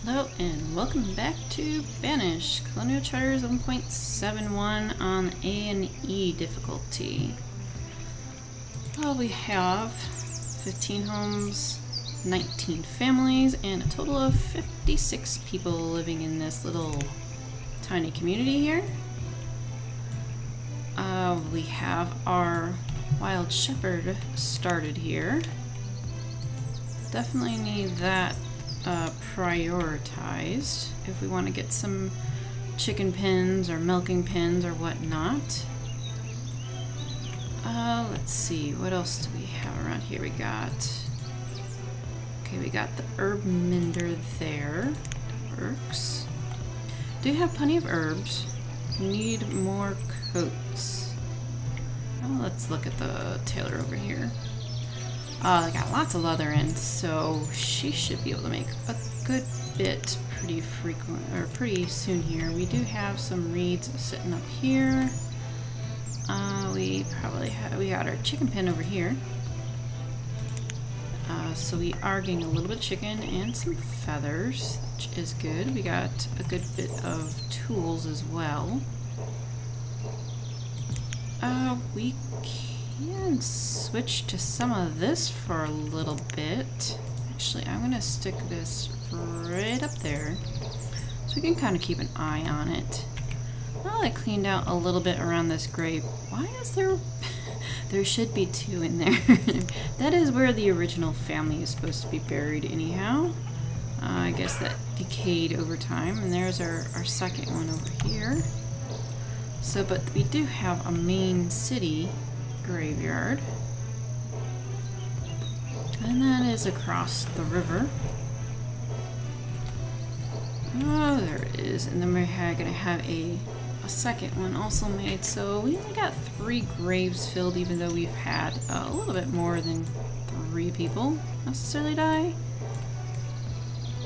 Hello and welcome back to BANISHED Colonial Charters 1.71 on A&E difficulty. Well, we have 15 homes, 19 families, and a total of 56 people living in this little tiny community here. We have our wild shepherd started here. Definitely need that prioritized if we want to get some chicken pens or milking pens or whatnot. Let's see, what else do we have around here? We got the herb mender there. That works. Do have plenty of herbs. We need more coats. Well, let's look at the tailor over here. They got lots of leather in, so she should be able to make a good bit pretty frequent or pretty soon here. We do have some reeds sitting up here. We got our chicken pen over here. So we are getting a little bit of chicken and some feathers, which is good. We got a good bit of tools as well. We can switch to some of this for a little bit. Actually, I'm gonna stick this right up there so we can kind of keep an eye on it. Well, I cleaned out a little bit around this grave. Why is there there should be two in there. That is where the original family is supposed to be buried anyhow. I guess that decayed over time, and there's our second one over here. So, but we do have a main city graveyard, and that is across the river. Oh, there it is. And then we're gonna have a second one also made, so we only got 3 graves filled, even though we've had a little bit more than 3 people necessarily die.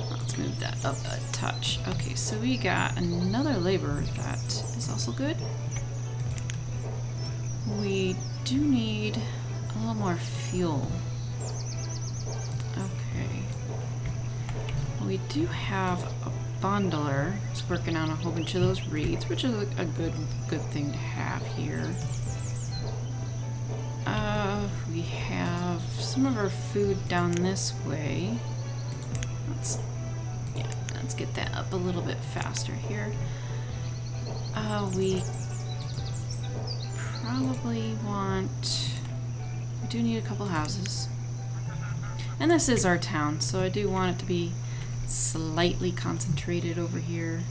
Let's move that up a touch. Okay, so we got another laborer. That is also good. We do need a little more fuel. Okay. We do have a bundler who's working on a whole bunch of those reeds, which is a good thing to have here. We have some of our food down this way. Let's get that up a little bit faster here. We probably we do need a couple houses. And this is our town, so I do want it to be slightly concentrated over here.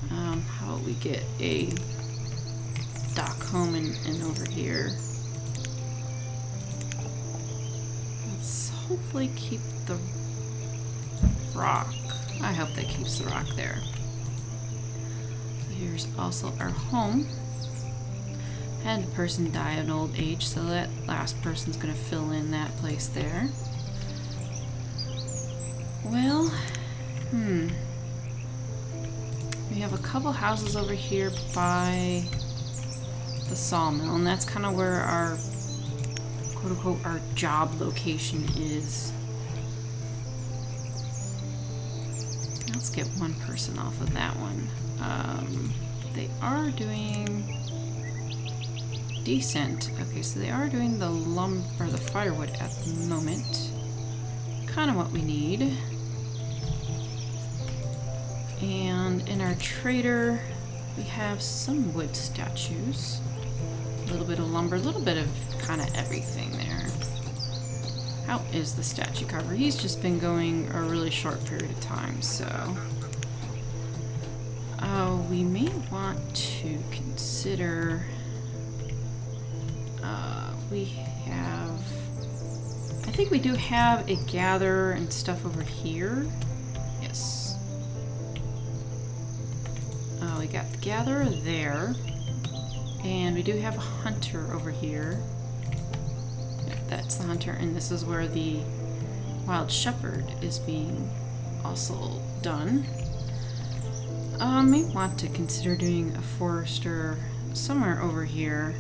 How about we get a dock home and over here. Let's hopefully keep the rock. I hope that keeps the rock there. Here's also our home. Had a person die of an old age, so that last person's gonna fill in that place there. Well, we have a couple houses over here by the sawmill, and that's kind of where our quote-unquote our job location is. Let's get one person off of that one. They are doing decent. Okay, so they are doing the the firewood at the moment. Kind of what we need. And in our trader, we have some wood statues, a little bit of lumber, a little bit of kind of everything there. How is the statue cover? He's just been going a really short period of time, so we may want to consider. I think we do have a gatherer and stuff over here. Yes. We got the gatherer there. And we do have a hunter over here. Yep, that's the hunter, and this is where the wild shepherd is being also done. May want to consider doing a forester somewhere over here.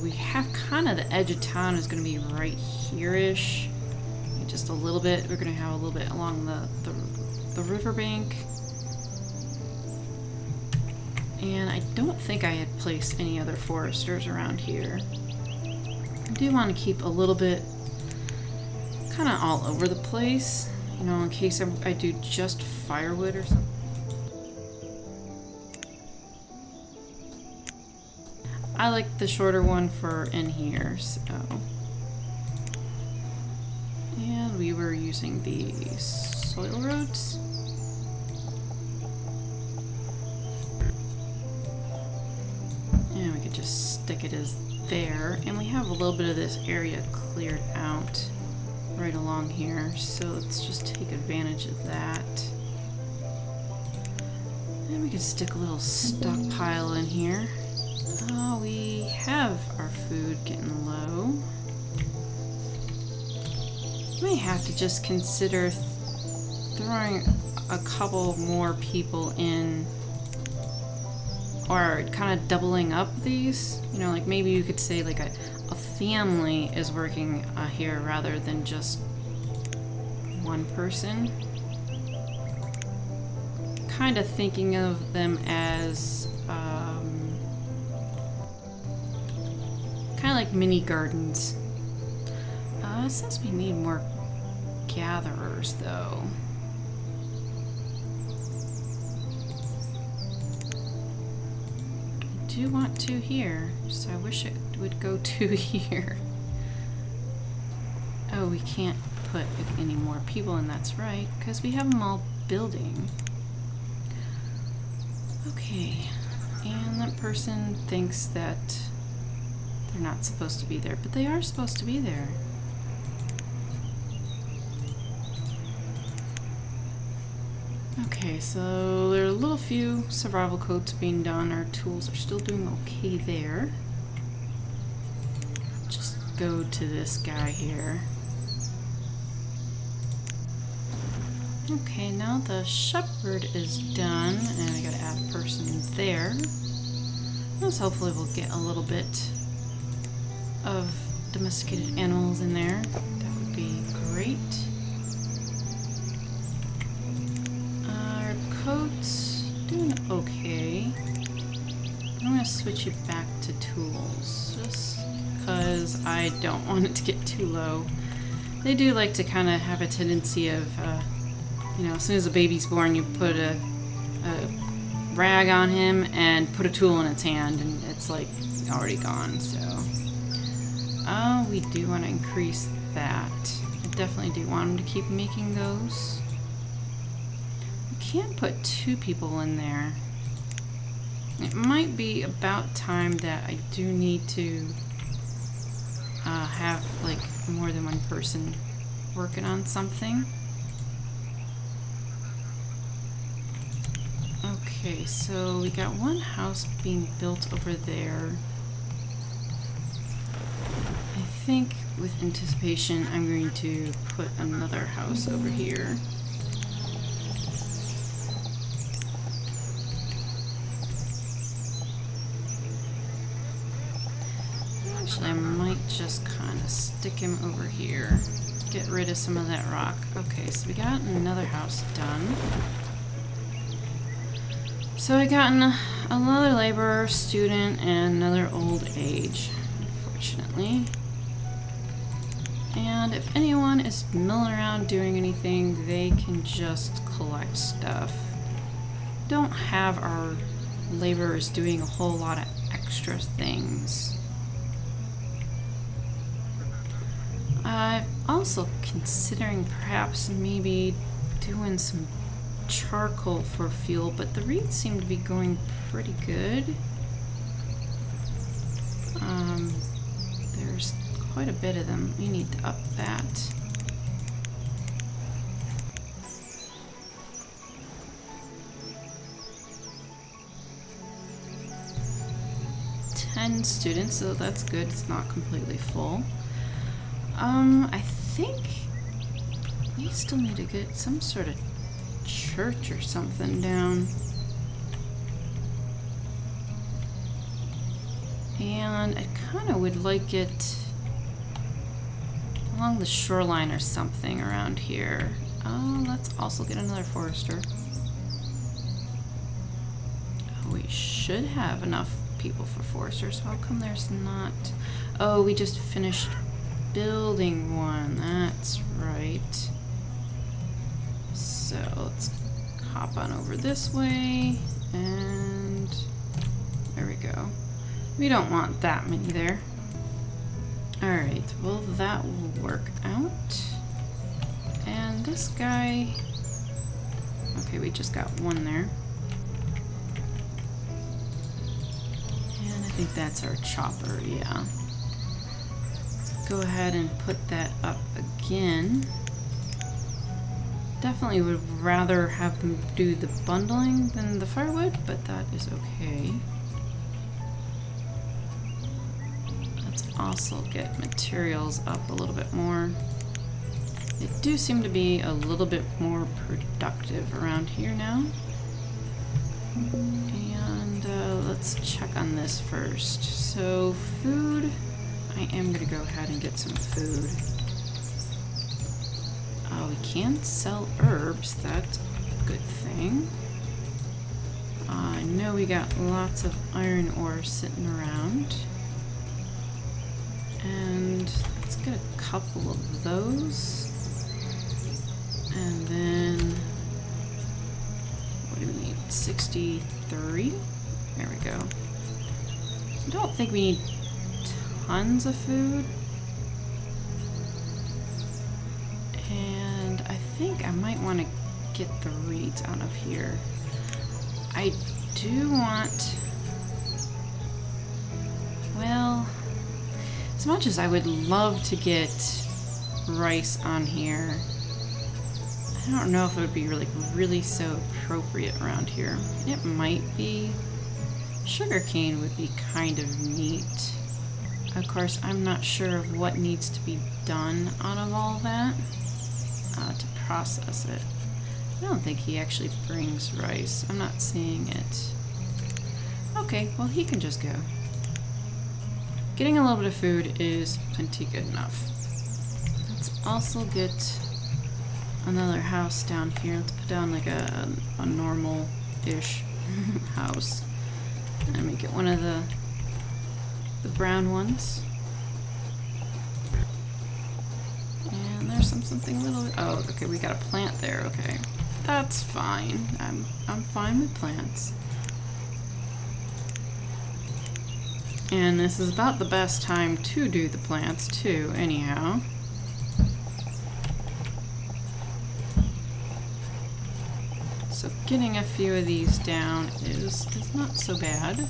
We have kind of the edge of town is going to be right here-ish. just a little bit. We're gonna have a little bit along the riverbank. And I don't think I had placed any other foresters around here. I do want to keep a little bit kind of all over the place, you know, in case I do just firewood or something. I like the shorter one for in here, so. And we were using the soil roads. And we could just stick it as there. And we have a little bit of this area cleared out right along here. So let's just take advantage of that. And we could stick a little stockpile in here. We have our food getting low. May have to just consider throwing a couple more people in, or kind of doubling up these. You know, like maybe you could say like a family is working here rather than just one person. Kind of thinking of them as kind of like mini gardens. It says we need more gatherers though. I do want 2 here, so I wish it would go 2 here. Oh, we can't put any more people in, that's right, because we have them all building. Okay, and that person thinks that they're not supposed to be there, but they are supposed to be there. Okay, so there are a little few survival coats being done. Our tools are still doing okay there. Just go to this guy here. Okay, now the shepherd is done, and we gotta add a person there. This hopefully we'll get a little bit of domesticated animals in there. That would be great. Our coats doing okay. I'm gonna switch it back to tools just because I don't want it to get too low. They do like to kind of have a tendency of you know, as soon as a baby's born, you put a rag on him and put a tool in its hand, and it's like already gone. So, we do want to increase that. I definitely do want him to keep making those. We can't put 2 people in there. It might be about time that I do need to have like more than one person working on something. Okay, so we got one house being built over there. I think with anticipation, I'm going to put another house over here. Actually, I might just kind of stick him over here. Get rid of some of that rock. Okay, so we got another house done. So I got another laborer, student, and another old age, unfortunately. And if anyone is milling around doing anything, they can just collect stuff. Don't have our laborers doing a whole lot of extra things. I'm also considering perhaps maybe doing some charcoal for fuel, but the reeds seem to be going pretty good. There's quite a bit of them. We need to up that. Ten students, so that's good. It's not completely full. I think we still need to get some sort of church or something down. And I kind of would like it along the shoreline or something around here. Oh, let's also get another forester. We should have enough people for foresters. How come there's not? Oh, we just finished building one. That's right. So let's hop on over this way, and there we go. We don't want that many there. Alright, well that will work out. And this guy... Okay, we just got one there. And I think that's our chopper, yeah. Let's go ahead and put that up again. Definitely would rather have them do the bundling than the firewood, but that is okay. Let's also get materials up a little bit more. They do seem to be a little bit more productive around here now. And let's check on this first. So food, I am going to go ahead and get some food. We can sell herbs, that's a good thing. I know we got lots of iron ore sitting around. And let's get a couple of those. And then, what do we need? 63? There we go. I don't think we need tons of food. And I think I might want to get the reeds out of here. I do want, well, as much as I would love to get rice on here, I don't know if it would be really so appropriate around here. It might be. Sugarcane would be kind of neat. Of course, I'm not sure of what needs to be done out of all that to process it. I don't think he actually brings rice. I'm not seeing it. Okay, well he can just go. Getting a little bit of food is plenty good enough. Let's also get another house down here. Let's put down like a normal-ish house. Let me get one of the brown ones. And there's something little. Oh, okay, we got a plant there. Okay, that's fine. I'm fine with plants. And this is about the best time to do the plants too. Anyhow. So getting a few of these down is not so bad.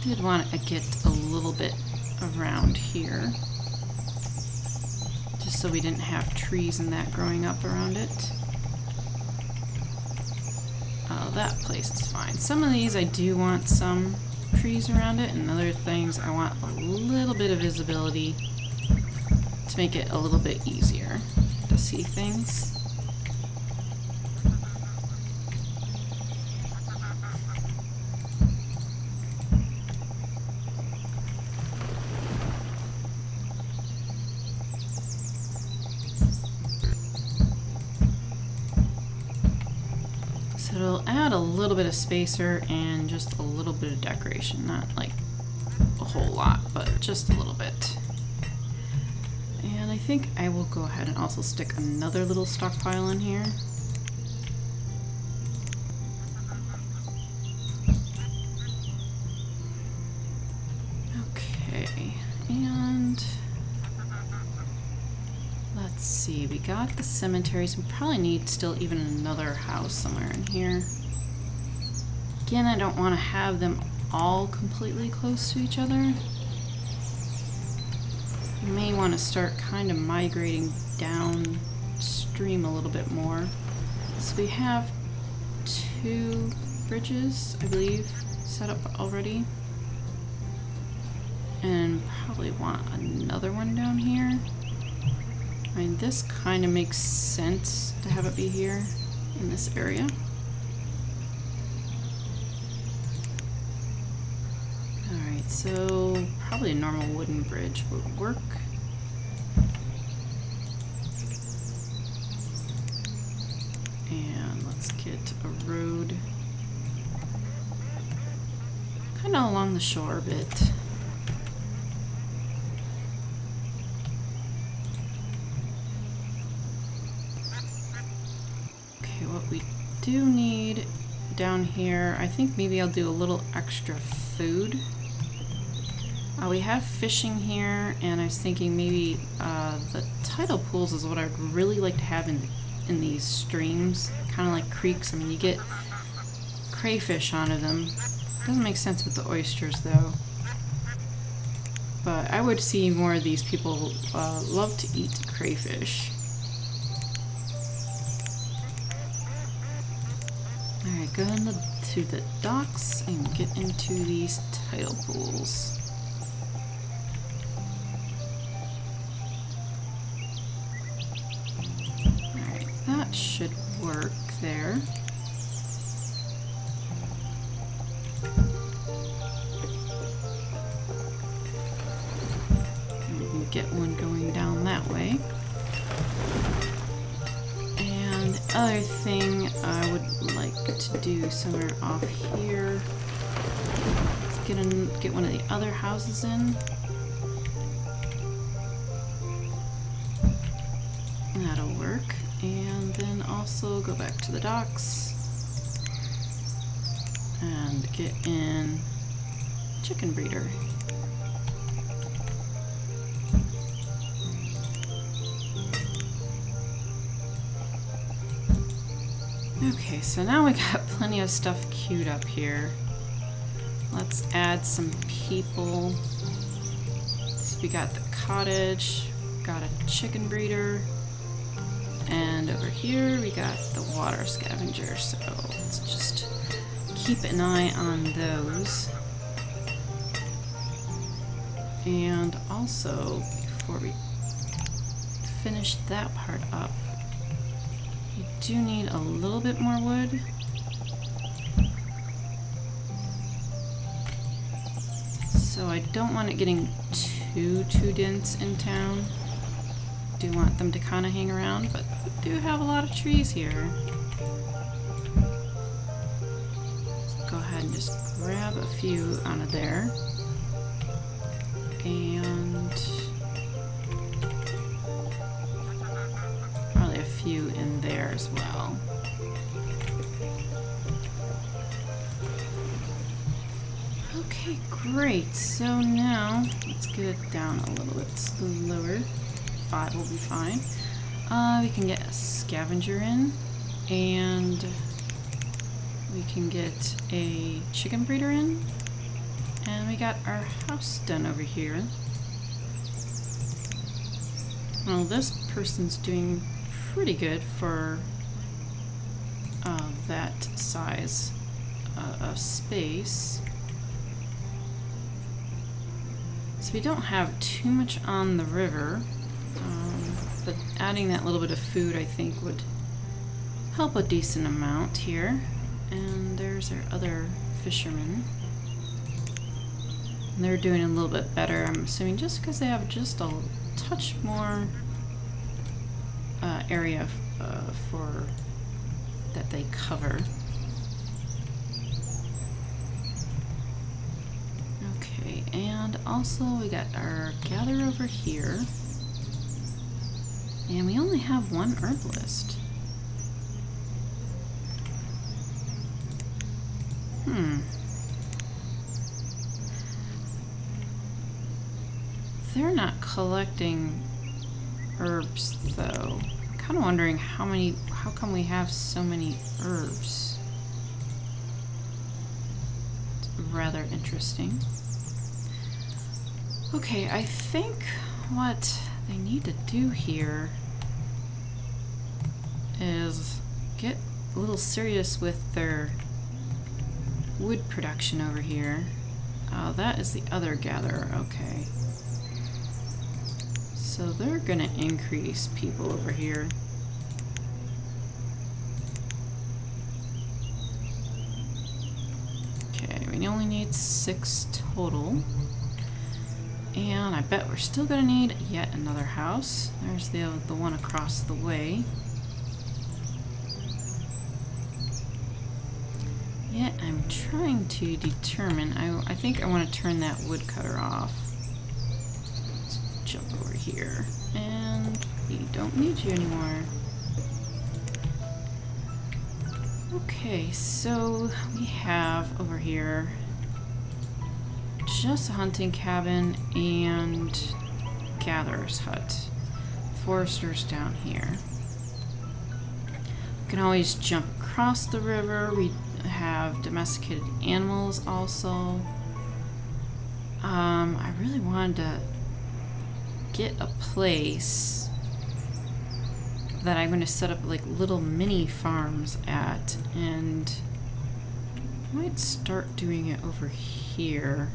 Did want to get a little bit around here, just so we didn't have trees and that growing up around it. Oh, that place is fine. Some of these I do want some trees around it, and other things I want a little bit of visibility to make it a little bit easier to see things. So it'll add a little bit of spacer and just a little bit of decoration, not like a whole lot, but just a little bit. And I think I will go ahead and also stick another little stockpile in here. Okay, and let's see, we got the cemeteries. We probably need still even another house somewhere in here. Again, I don't want to have them all completely close to each other. You may want to start kind of migrating downstream a little bit more. So we have 2 bridges, I believe, set up already. And probably want another one down here. I mean, this kind of makes sense to have it be here in this area. Alright, so probably a normal wooden bridge would work. And let's get a road kind of along the shore a bit. Okay, what we do need down here, I think maybe I'll do a little extra food. We have fishing here, and I was thinking maybe the tidal pools is what I'd really like to have in these streams, kind of like creeks. I mean, you get crayfish onto them. Doesn't make sense with the oysters though. But I would see more of these people love to eat crayfish. Alright, go to the docks and get into these tidal pools. Alright, that should work there. Get one going down that way. And the other thing I would like to do somewhere off here, let's get one of the other houses in. That'll work. And then also go back to the docks and get in chicken breeder. Okay, so now we got plenty of stuff queued up here. Let's add some people. So we got the cottage, got a chicken breeder, and over here we got the water scavenger. So let's just keep an eye on those. And also, before we finish that part up, you do need a little bit more wood. So I don't want it getting too dense in town. Do want them to kind of hang around, but we do have a lot of trees here. Let's go ahead and just grab a few out of there. And probably a few in there as well. Okay, great. So now let's get it down a little bit slower. 5 will be fine. We can get a scavenger in, and we can get a chicken breeder in, and we got our house done over here. Well, this person's doing pretty good for that size of space. So we don't have too much on the river, but adding that little bit of food I think would help a decent amount here. And there's our other fishermen. And they're doing a little bit better, I'm assuming, just because they have just a touch more area for that they cover. Okay, and also we got our gather over here, and we only have one herbalist. They're not collecting herbs though. Kind of wondering how come we have so many herbs? It's rather interesting. Okay, I think what they need to do here is get a little serious with their wood production over here. Oh, that is the other gatherer, okay. So they're gonna increase people over here. Okay, we only need 6 total. And I bet we're still gonna need yet another house. There's the one across the way. Yet I'm trying to determine, I think I want to turn that woodcutter off. Let's jump over here. And we don't need you anymore. Okay, so we have over here just a hunting cabin and gatherer's hut. Forester's down here. We can always jump across the river. We have domesticated animals also. I really wanted to get a place that I'm going to set up like little mini farms at, and I might start doing it over here.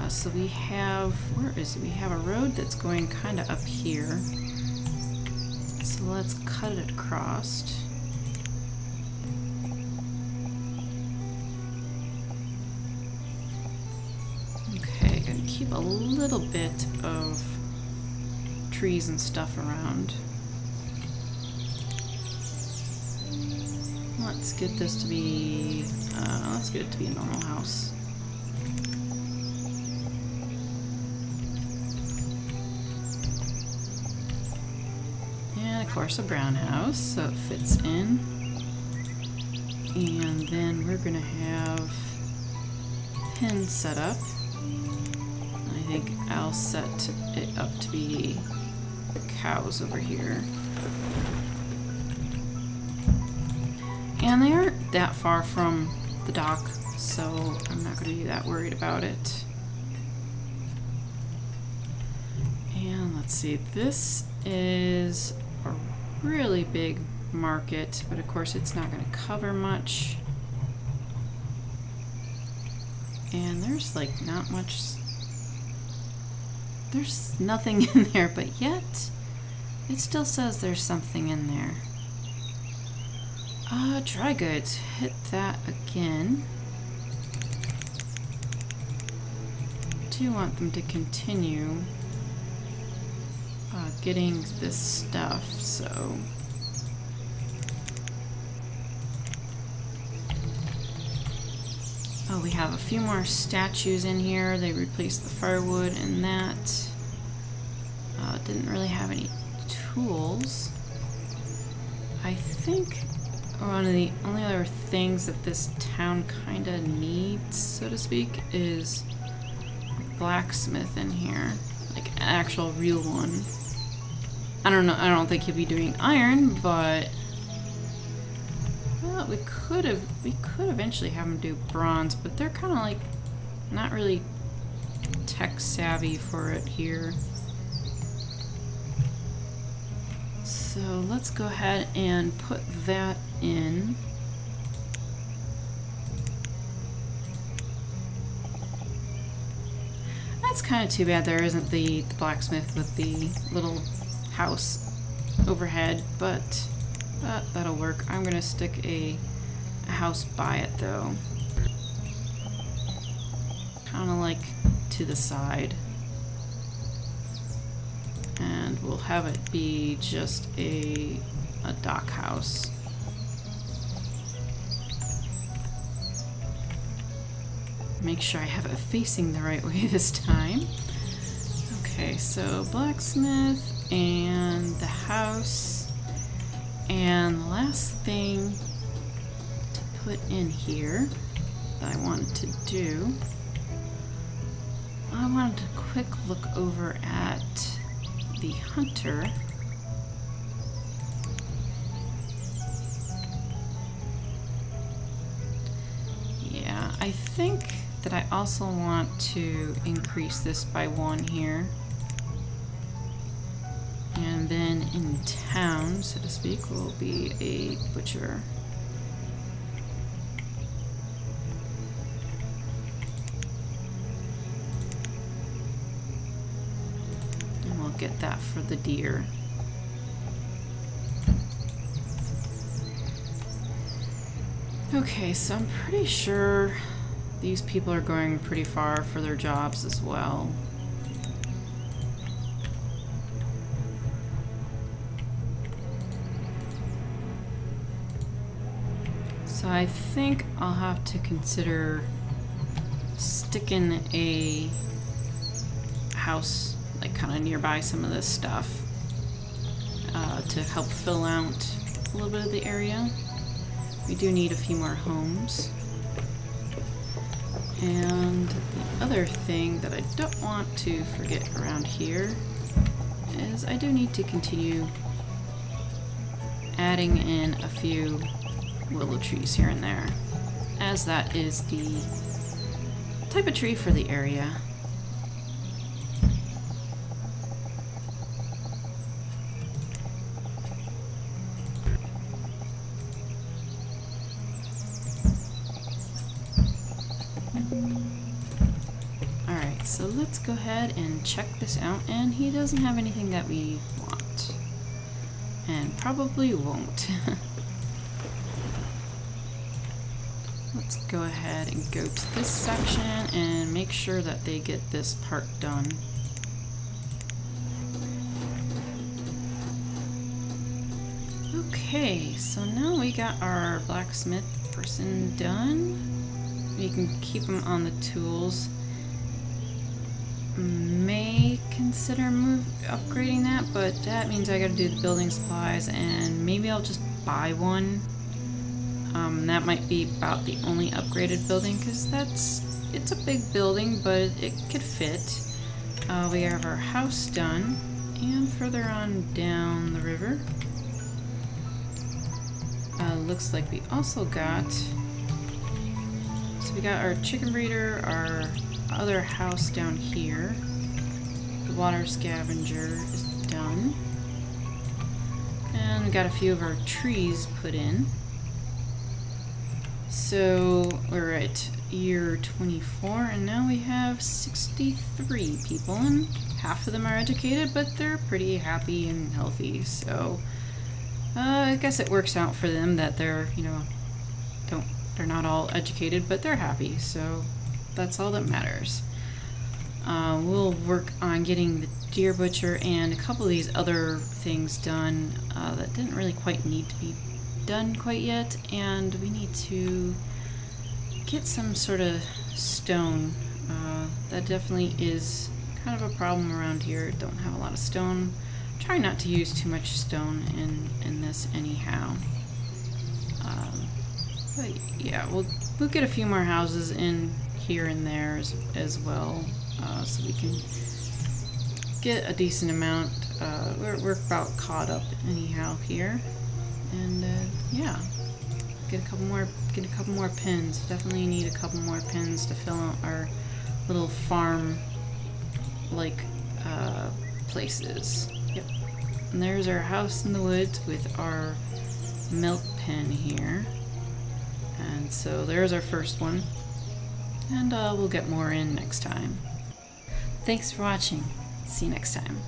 So we have, where is it? We have a road that's going kind of up here. So let's cut it across. Okay, gonna keep a little bit of trees and stuff around. Let's get this to be, let's get it to be a normal house. Of course, a brown house, so it fits in. And then we're gonna have pins set up. I think I'll set it up to be cows over here. And they aren't that far from the dock, so I'm not gonna be that worried about it. And let's see, this is a really big market, but of course it's not going to cover much. And there's like not much, there's nothing in there, but yet it still says there's something in there. Dry goods, hit that again. Do want them to continue getting this stuff, so oh, we have a few more statues in here. They replaced the firewood and that. Didn't really have any tools. I think one of the only other things that this town kind of needs, so to speak, is a blacksmith in here, like an actual real one. I don't know, I don't think he'll be doing iron, but well, we could eventually have him do bronze, but they're kind of like not really tech savvy for it here. So let's go ahead and put that in. That's kind of too bad there isn't the blacksmith with the little house overhead, but that'll work. I'm gonna stick a house by it though, kind of like to the side, and we'll have it be just a dock house. Make sure I have it facing the right way this time. Okay, so blacksmith and the house, and the last thing to put in here that I wanted to do, I wanted to quick look over at the hunter. Yeah, I think that I also want to increase this by 1 here. And then in town, so to speak, will be a butcher. And we'll get that for the deer. Okay, so I'm pretty sure these people are going pretty far for their jobs as well. So I think I'll have to consider sticking a house like kind of nearby some of this stuff to help fill out a little bit of the area. We do need a few more homes. And the other thing that I don't want to forget around here is I do need to continue adding in a few willow trees here and there, as that is the type of tree for the area. Alright, so let's go ahead and check this out, and he doesn't have anything that we want. And probably won't. Let's go ahead and go to this section and make sure that they get this part done. Okay, so now we got our blacksmith person done. We can keep him on the tools. May consider upgrading that, but that means I gotta do the building supplies, and maybe I'll just buy one. That might be about the only upgraded building, because it's a big building, but it could fit. We have our house done, and further on down the river, looks like we also got, so we got our chicken breeder, our other house down here, the water scavenger is done, and we got a few of our trees put in. So we're at year 24, and now we have 63 people, and half of them are educated, but they're pretty happy and healthy. So I guess it works out for them that they're, you know, they're not all educated, but they're happy. So that's all that matters. We'll work on getting the deer butcher and a couple of these other things done that didn't really quite need to be done quite yet, and we need to get some sort of stone. That definitely is kind of a problem around here. Don't have a lot of stone. Try not to use too much stone in this anyhow. But yeah, we'll get a few more houses in here and there as well, so we can get a decent amount. We're about caught up anyhow here. And yeah, get a couple more pins. Definitely need a couple more pins to fill out our little farm like places. Yep. And there's our house in the woods with our milk pen here. And so there's our first one. And we'll get more in next time. Thanks for watching. See you next time.